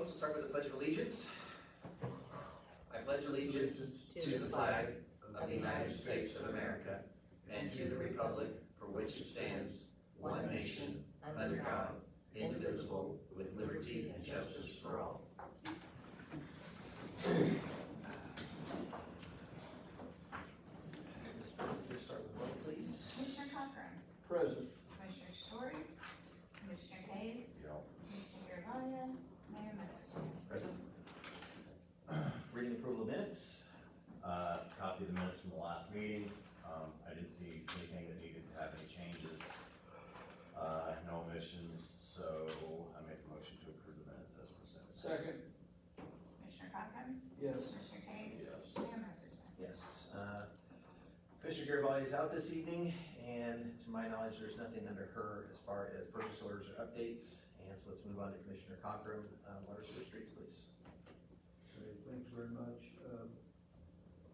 folks, we'll start with the Pledge of Allegiance. I pledge allegiance to the flag of the United States of America and to the republic for which it stands, one nation, under God, indivisible, with liberty and justice for all. Ms. President, please start with roll, please. Commissioner Cochran. Present. Commissioner Story. Commissioner Hayes. Commissioner Garvelia. Mayor Messersohn. Present. Reading approval of minutes. Copy of the minutes from the last meeting. I didn't see anything that needed to have any changes, no omissions, so I make a motion to approve the minutes as presented. Second. Commissioner Cochran. Yes. Commissioner Hayes. Yes. Mayor Messersohn. Yes. Commissioner Garvelia is out this evening, and to my knowledge, there's nothing under her as far as purchase orders or updates. And so let's move on to Commissioner Cochran, Water Sewer Streets, please. Okay, thanks very much.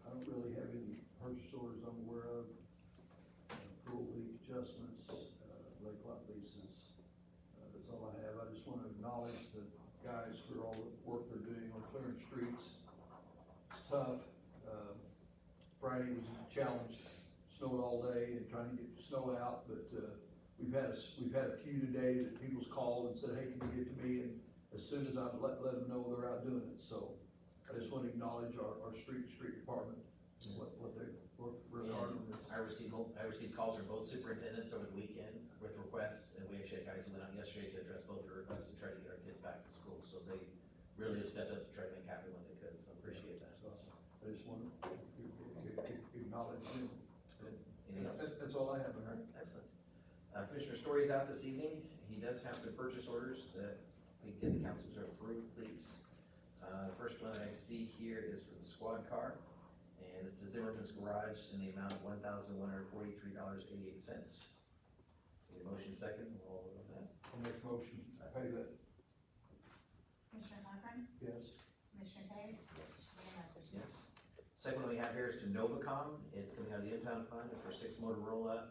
I don't really have any purchase orders I'm aware of. Pool leak adjustments, lake lot leases. That's all I have. I just want to acknowledge the guys for all the work they're doing on clearing streets. It's tough. Friday was a challenge. Snowed all day and trying to get the snow out, but, we've had a few today that people's called and said, hey, can you get to me? And as soon as I let them know, they're out doing it. So I just want to acknowledge our street department and what they work really hard on this. I received calls from both superintendents over the weekend with requests, and we actually had guys who went out yesterday to address both the requests and try to get our kids back to school. So they really have stepped up to try to make happen what they could, so I appreciate that. So I just want to acknowledge them. Anything else? That's all I have. All right, excellent. Commissioner Story is out this evening. He does have some purchase orders that we can get the council to approve, please. The first one that I see here is for the squad car, and it's to Zimmerman's Garage in the amount of $1,143.88. Need a motion second, we'll all vote on that. I'll make motions. Pay that. Commissioner Cochran. Yes. Commissioner Hayes. Mayor Messersohn. Yes. Second one we have here is to Novacom. It's coming out of the impound fund. It's for 6 Motorola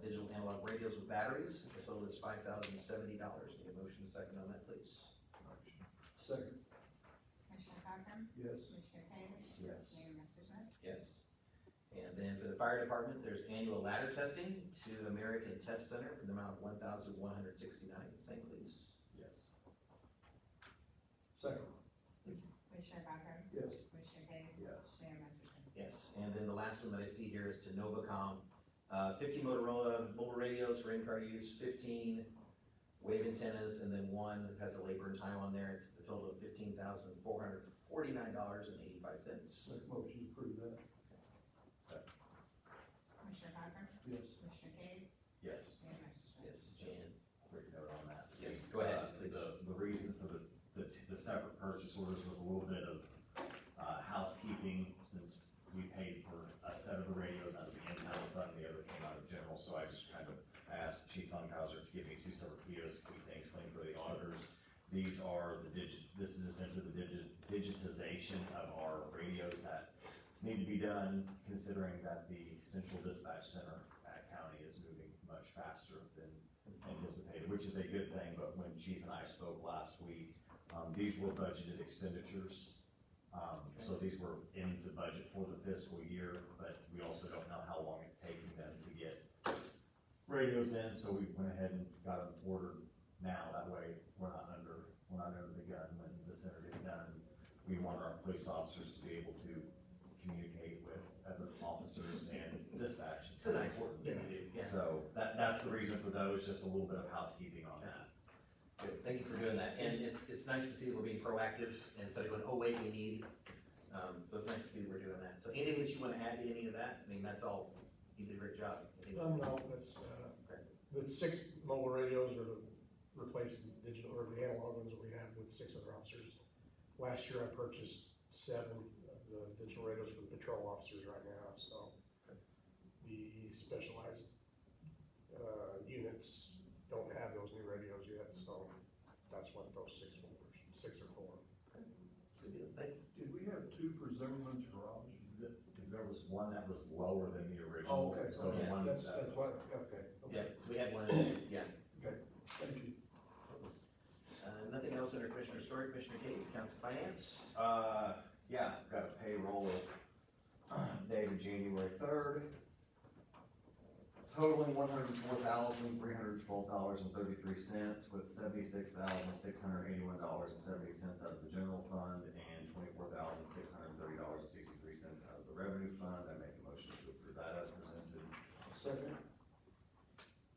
digital analog radios with batteries. The total is $5,070. Need a motion second on that, please. Second. Commissioner Cochran. Yes. Commissioner Hayes. Yes. Mayor Messersohn. Yes. And then for the fire department, there's annual ladder testing to American Test Center for the amount of $1,169. Same, please. Yes. Second. Commissioner Cochran. Yes. Commissioner Hayes. Yes. Mayor Messersohn. Yes, and then the last one that I see here is to Novacom. 15 Motorola mobile radios for in-car use, 15 wave antennas, and then one that has the labor and time on there. It's the total of $15,449.85. Make motion to approve that. Commissioner Cochran. Yes. Commissioner Hayes. Yes. Mayor Messersohn. Yes, and, Quick note on that. yes, go ahead, please. The reason for the separate purchase orders was a little bit of housekeeping, since we paid for a set of the radios out of the impound fund, the other came out of general, so I just kind of asked Chief Funkhauser to give me 2 separate POs to keep things clean for the auditors. These are this is essentially the digitization of our radios that need to be done, considering that the central dispatch center at county is moving much faster than anticipated, which is a good thing. But when Chief and I spoke last week, these were budgeted expenditures. So these were in the budget for the fiscal year, but we also don't know how long it's taking them to get radios in, so we went ahead and got them ordered now. That way, we're not under the gun when the center gets done. We want our police officers to be able to communicate with other officers and dispatch. It's a nice thing to do, yeah. So that's the reason for those, just a little bit of housekeeping on that. Good, thank you for doing that, and it's nice to see that we're being proactive instead of going, oh wait, we need, so it's nice to see that we're doing that. So anything that you wanna add to any of that? I mean, that's all, you did a great job. No, it's, the 6 mobile radios are to replace the digital, or the analog ones that we have with 6 other officers. Last year I purchased 7 of the digital radios for the patrol officers right now, so the specialized, units don't have those new radios yet, so that's what those 6 are for. Good deal, thank you. Did we have 2 for Zimmerman's Garage? There was one that was lower than the original. Oh, okay, So the yes, one that's what, okay. Yeah, so we had one, yeah. Okay, thank you. Nothing else else under Commissioner Story, Commissioner Case, Council Finance? Yeah, got a payroll dated January 3rd, totaling $104,312.33, with $76,681.70 out of the general fund and $24,630.63 out of the revenue fund. I make a motion to approve that as presented. Second?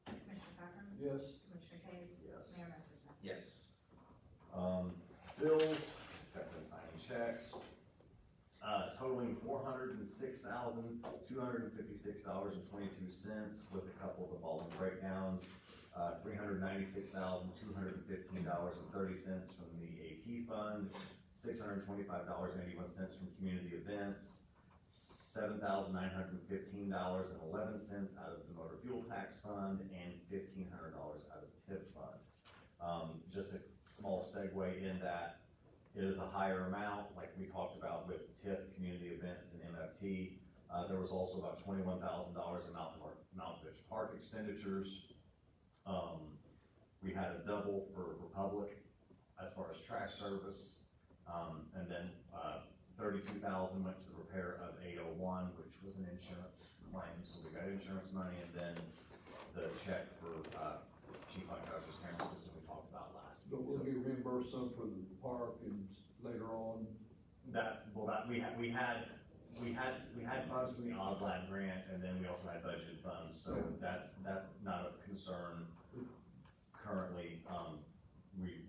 Commissioner Cochran? Yes. Commissioner Case? Yes. Mayor Massersohn? Yes. Bills, just got been signing checks, totaling $406,256.22, with a couple of the following breakdowns. $396,215.30 from the AP fund, $625.81 from community events, $7,915.11 out of the motor fuel tax fund, and $1,500 out of TIF fund. Just a small segue in that it is a higher amount, like we talked about with TIF, community events, and MFT. There was also about $21,000 in Malkovich Park expenditures. We had a double for Republic as far as trash service, and then 32,000 went to the repair of 801, which was an insurance claim, so we got insurance money, and then the check for Chief Hunt's camera system we talked about last But week. we'll So be reimbursed some for the park and later on. we had funds from the OSLAD grant, and then we also had budgeted funds, so that's not of concern currently.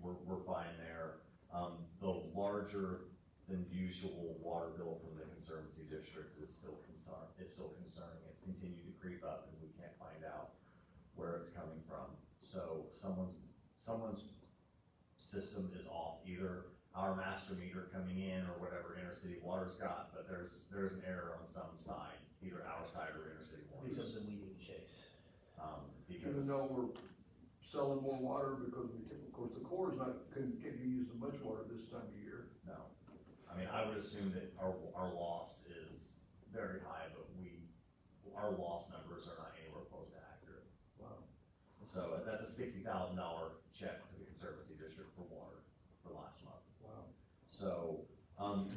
We're fine there. The larger than usual water bill from the Conservancy District is still concerning. It's continued to creep up, and we can't find out where it's coming from. So someone's system is off, either our master meter coming in or whatever intercity water's got, but there's an error on some side, either our side or intercity Be water's. something we need to chase. Because Even though we're selling more water because of course, the Corps is can't be using much water this time of year. no, I mean, I would assume that our loss is very high, but our loss numbers are not anywhere close to accurate. Wow. So that's a $60,000 check to the Conservancy District for water for last month. Wow. So,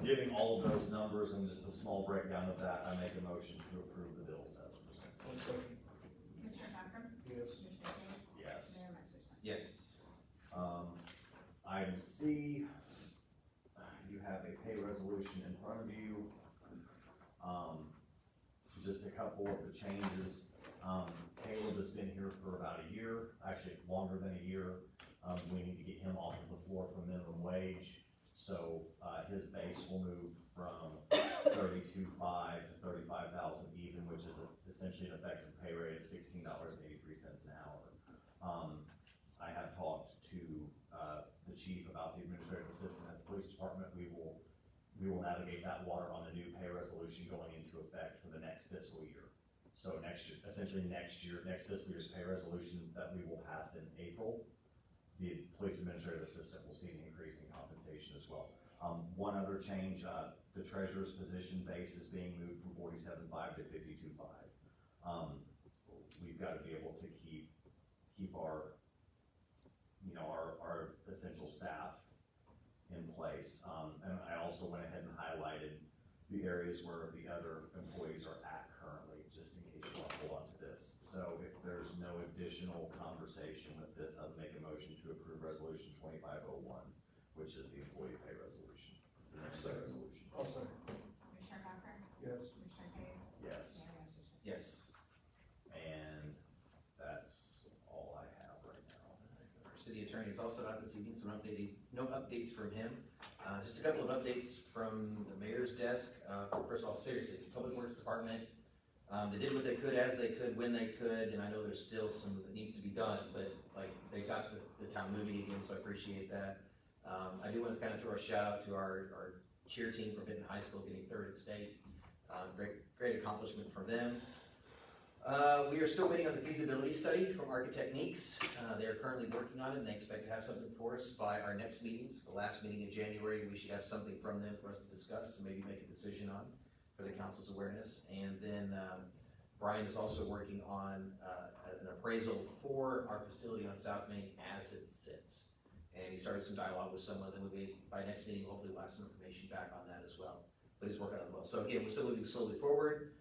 giving all of those numbers and just a small breakdown of that, I make a motion to approve the bills as presented. One second. Commissioner Cochran? Yes. Commissioner Case? Yes. Mayor Massersohn? Yes. Item C, you have a pay resolution in front of you. Just a couple of the changes. Caleb has been here for about a year, actually longer than a year. We need to get him off of the floor for minimum wage. So, his base will move from 32,500 to 35,000 even, which is essentially an effective pay rate of $16.83 an hour. I have talked to, the chief about the administrative assistant at the police department. We will navigate that water on the new pay resolution going into effect for the next fiscal year. So next year, essentially next fiscal year's pay resolution that we will pass in April, the police administrative assistant will see an increase in compensation as well. One other change, the treasurer's position base is being moved from 47.5 to 52.5. We've got to be able to keep our essential staff in place. And I also went ahead and highlighted the areas where the other employees are at currently, just in case you want to hold on to this. So if there's no additional conversation with this, I'll make a motion to approve resolution 2501, which is the employee pay resolution. It's an employee resolution. I'll second. Commissioner Cochran? Yes. Commissioner Case? Yes, Mayor Massersohn? Yes. and that's all I have right now. Our city attorney is also out this evening, so no updates from him. Just a couple of updates from the mayor's desk. First of all, seriously, the Public Works Department, they did what they could, as they could, when they could, and I know there's still some that needs to be done, but like, they got the town moving again, so I appreciate that. I do want to kind of throw a shout out to our cheer team from Benton High School getting third at state. Great accomplishment from them. We are still waiting on the feasibility study from Architechniques. They are currently working on it, and they expect to have something for us by our next meetings. The last meeting in January, we should have something from them for us to discuss and maybe make a decision on for the council's awareness. And then Brian is also working on an appraisal for our facility on South Main as it sits. And he's started some dialogue with someone, then by next meeting, hopefully we'll have some information back on that as well. But he's working on it well. So again, we're still moving slowly forward.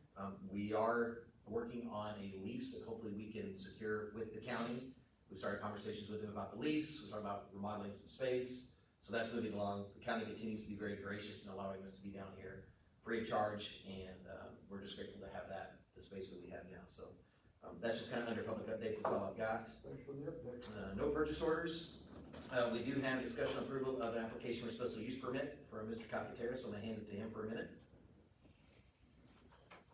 We are working on a lease that hopefully we can secure with the county. We started conversations with them about the lease, we talked about remodeling some space, so that's moving along. The county continues to be very gracious in allowing us to be down here free of charge, and we're just grateful to have the space that we have now. So that's just kind of under public updates, that's all I've got. Thanks for the update. No purchase orders. We do have discussion approval of an application for special use permit for Mr. Calcaterra, so I'm gonna hand it to him for a minute.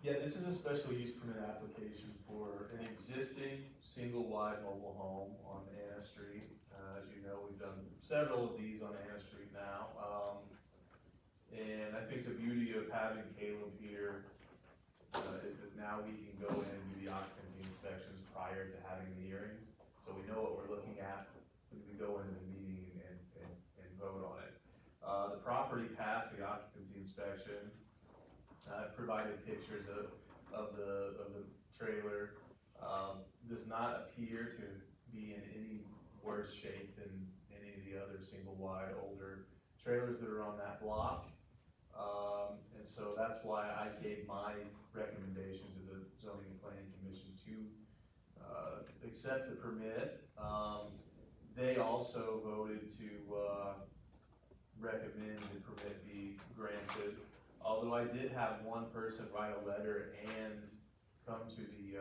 Yeah, this is a special use permit application for an existing single-wide mobile home on Anna Street. As you know, we've done several of these on Anna Street now. And I think the beauty of having Caleb here is that now we can go in and do the occupancy inspections prior to having the hearings. So we know what we're looking at, we can go into the meeting and vote on it. The property passed the occupancy inspection. Provided pictures of the trailer. Does not appear to be in any worse shape than any of the other single-wide older trailers that are on that block. And so that's why I gave my recommendation to the Zoning and Planning Commission to accept the permit. They also voted to recommend the permit be granted. Although I did have one person write a letter and come to the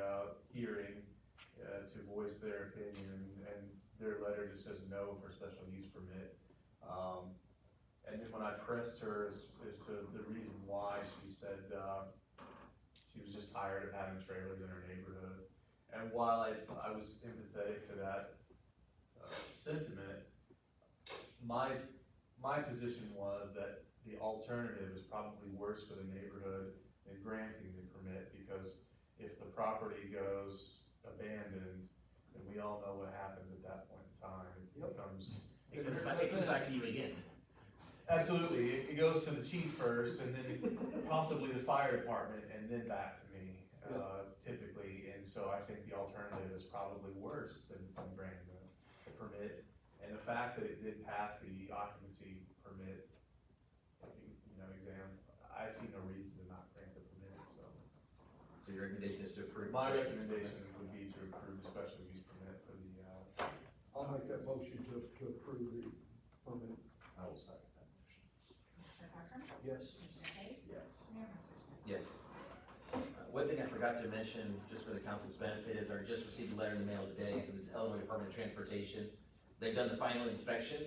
hearing to voice their opinion, and their letter just says no for special use permit. And then when I pressed her as to the reason why, she said she was just tired of having trailers in her neighborhood. And while I was empathetic to that sentiment, my position was that the alternative is probably worse for the neighborhood than granting the permit, because if the property goes abandoned, then we all know what happens at that point in time. It It comes back to you again. Absolutely, it goes to the chief first, and then possibly the fire department, and then back to me, typically. And so I think the alternative is probably worse than granting the permit. And the fact that it did pass the occupancy permit exam, I see no reason to not grant the permit, so. So your recommendation is to approve? My recommendation would be to approve the special use permit for the, I'll make that motion to approve the permit. I will second that motion. Commissioner Cochran? Yes. Commissioner Case? Yes. Mayor Massersohn? Yes. One thing I forgot to mention, just for the council's benefit, is I just received a letter in the mail today from the Illinois Department of Transportation. They've done the final inspection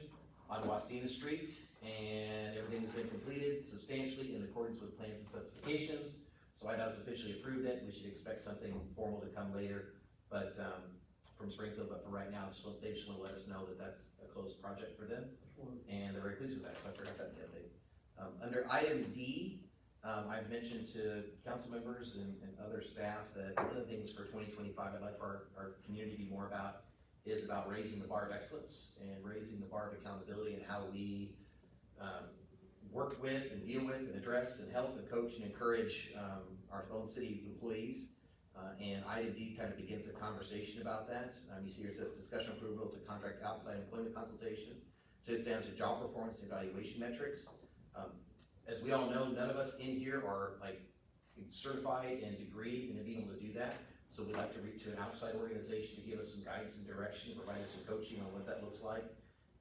on Wastina Street, and everything's been completed substantially in accordance with plans and specifications. So IDOT's officially approved it. We should expect something formal to come later, but from Springfield. But for right now, they just want to let us know that that's a closed project for them, and they're very pleased with that. So I forgot that the update. Under item D, I've mentioned to council members and other staff that one of the things for 2025 I'd like for our community to be more about is about raising the bar of excellence and raising the bar of accountability, and how we work with and deal with and address and help and coach and encourage our own city employees. And item D kind of begins the conversation about that. You see here it says discussion approval to contract outside employment consultation to establish job performance evaluation metrics. As we all know, none of us in here are like certified and degreed in being able to do that. So we'd like to reach to an outside organization to give us some guidance and direction, provide us some coaching on what that looks like.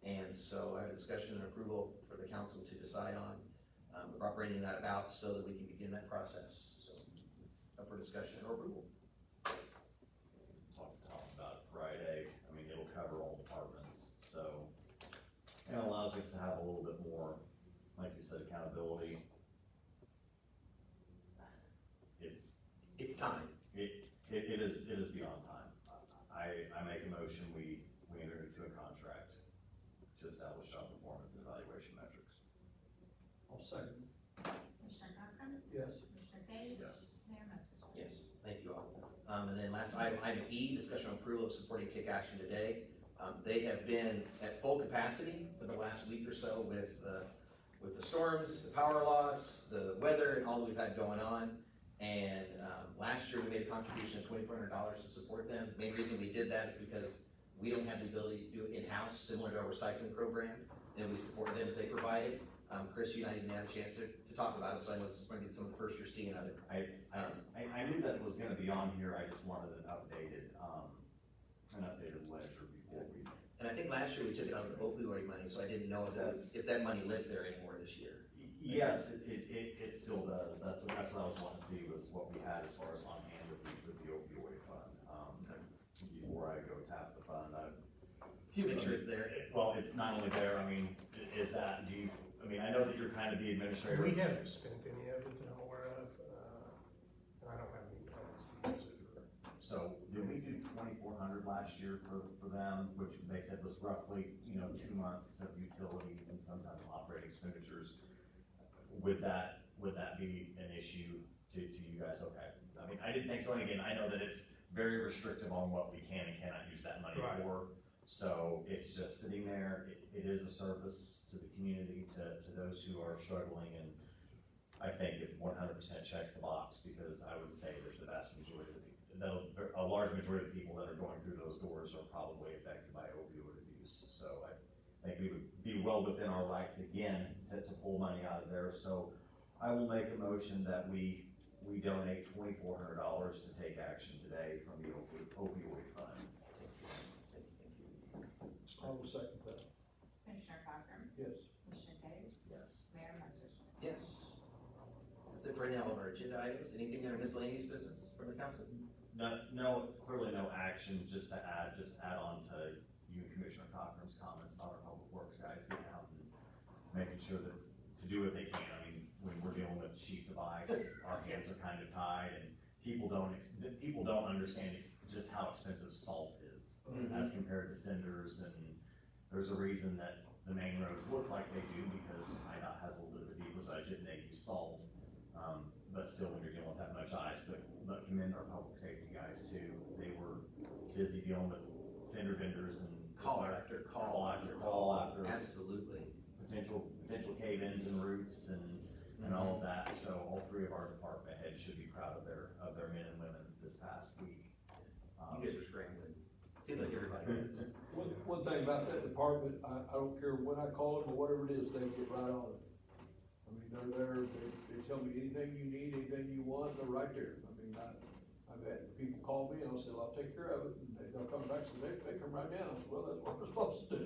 And so I have a discussion and approval for the council to decide on about bringing that about so that we can begin that process. So it's up for discussion or approval. Talk about it Friday. I mean, it'll cover all departments, so it allows us to have a little bit more, like you said, accountability. It's time. It is beyond time. I make a motion, we enter into a contract to establish job performance and evaluation metrics. I'll second. Commissioner Cochran? Yes. Commissioner Case? Yes. Mayor Massersohn? Yes, thank you all. And then last item, item E, discussion on approval of supporting Take Action Today. They have been at full capacity for the last week or so with the storms, the power loss, the weather, and all that we've had going on. And last year we made a contribution of $2,400 to support them. The main reason we did that is because we don't have the ability to do it in-house, similar to our recycling program, and we support them as they provide it. Chris, you and I didn't have a chance to talk about it, so I know this is going to be some of the first you're seeing of it. I knew that it was gonna be on here, I just wanted an updated ledger before we. And I think last year we took it out of the opioid money, so I didn't know if that money lived there anymore this year. Yes, it still does, that's what I was wanting to see, was what we had as far as on hand with the opioid fund. Before I go tap the fund, Make sure it's there. Well, it's not only there, I mean, is that, I know that you're kind of the administrator. We haven't spent any of it that I'm aware of, and I don't have any plans to use it. So, did we do 2,400 last year for them, which they said was roughly, 2 months of utilities and sometimes operating expenditures? Would that be an issue to you guys? Okay, I didn't think so, and again, I know that it's very restrictive on what we can and cannot use that money Right. for. So it's just sitting there, it is a service to the community, to those who are struggling, and I think it 100% checks the box, because I would say that the vast majority of the people, a large majority of the people that are going through those doors are probably affected by opioid abuse. So I think we would be well within our rights again to pull money out of there. So I will make a motion that we donate $2,400 to take action today from the opioid fund. I will second that. Commissioner Cochran, Yes. Commissioner Case, Yes. Mayor Massersohn. Yes. That's it for now of our agenda items. Anything under miscellaneous business from the council? No, clearly no action, just to add on to you and Commissioner Cochran's comments about our public works guys getting out and making sure that, to do what they can. When we're dealing with sheets of ice, our hands are kind of tied, and people don't understand just how expensive salt is as compared to cinders, and there's a reason that the main roads look like they do, because IDOT has a little bit of a deeper budget and they use salt. But still, when you're dealing with that much ice, but commend our public safety guys too. They were busy dealing with fender vendors and Call after call after call after Absolutely. potential cave-ins and roofs and all of that. So all three of our department heads should be proud of their men and women this past week. You guys are scrambling. Seems like everybody is. One thing about that department, I don't care when I call them or whatever it is, they get right on it. They're there, they tell me anything you need, anything you want, they're right there. I've had people call me and I'll say, well, I'll take care of it, and they'll come back and say, they come right down. I said, well, that's what we're supposed to do.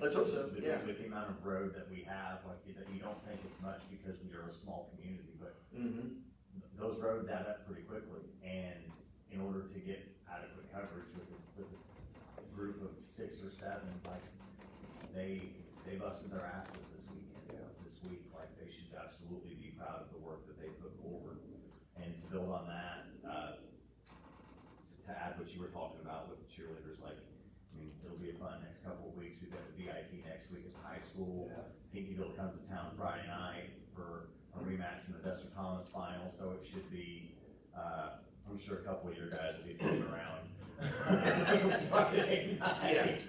Let's hope so, yeah. With the amount of road that we have, like, that you don't think it's much because we are a small community, but those roads add up pretty quickly, and in order to get adequate coverage with a group of 6 or 7, like, they busted their asses this weekend. This week, like, they should absolutely be proud of the work that they put forward. And to build on that, to add what you were talking about with the cheerleaders, like, it'll be a fun next couple of weeks. We've got the VIT next week at the high school. Pinkyville comes to town Friday night for a rematch from the Dexter Thomas final, so it should be, I'm sure a couple of your guys will be floating around. Friday night.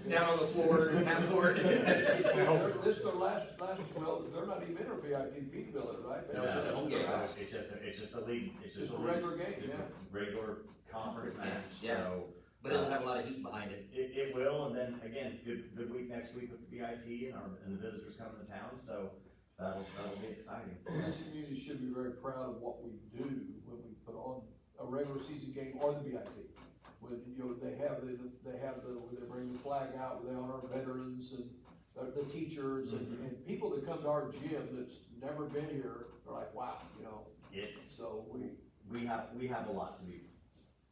Down on the floor, half court. This is the last, well, they're not even in a VIP bill, right? No, it's just a home game. It's just a league, it's just Just a regular game, It's yeah. a regular conference match, Yeah. so. But it'll have a lot of heat behind it. It will, and then again, good week next week with the VIT and the visitors coming to town, so that'll be exciting. This community should be very proud of what we do when we put on a regular season game or the VIP. When, they bring the flag out, they honor veterans and the teachers and people that come to our gym that's never been here, they're like, wow, so we have a lot to be,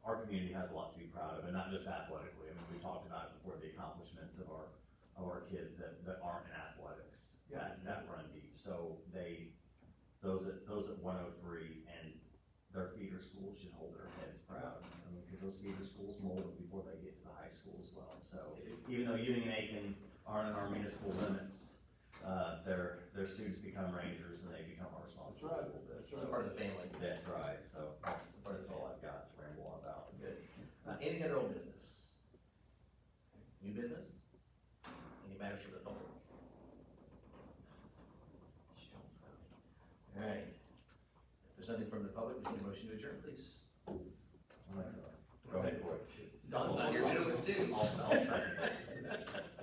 our community has a lot to be proud of, and not just athletically. We talked about it before, the accomplishments of our kids that aren't in athletics, that run deep. So those at 103 and their feeder schools should hold their heads proud. Because those feeder schools mold them before they get to the high school as well. So even though Ewing and Aiken aren't in our municipal limits, their students become rangers and they become our responsibility a little bit. It's part of the family. That's right, so that's all I've got to ramble on about. Good. Anything under old business? New business? Any matters for the public? All right. If there's nothing from the public, we need a motion to adjourn, please. Go ahead, Roy. Don's not here, we know what to do. I'll second that.